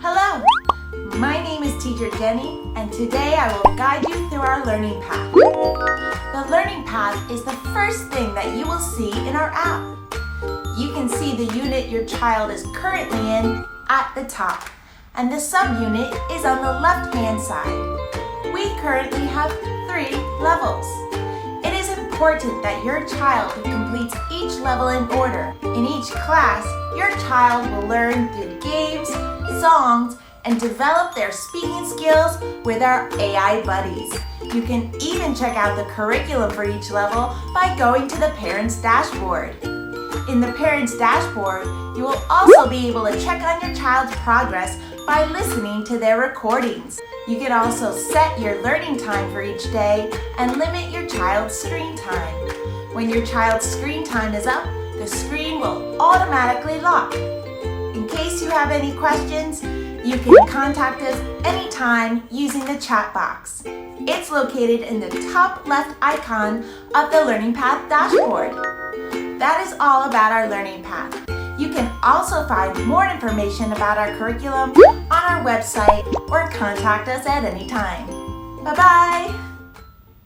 Hello, my name is Teacher Jenny, and today I will guide you through our learning path. The learning path is the first thing that you will see in our app. You can see the unit your child is currently in at the top, and the subunit is on the left-hand side. We currently have 3 levels. It is important that your child completes each level in order. In each class, your child will learn through games, songs, and develop their speaking skills with our AI buddies. You can even check out the curriculum for each level by going to the Parents Dashboard. In the Parents Dashboard, you will also be able to check on your child's progress by listening to their recordings. You can also set your learning time for each day and limit your child's screen time. When your child's screen time is up, the screen will automatically lock. In case you have any questions, you can contact us anytime using the chat box. It's located in the top left icon of the Learning Path dashboard. That is all about our learning path. You can also find more information about our curriculum on our website or contact us at any time. Bye-bye!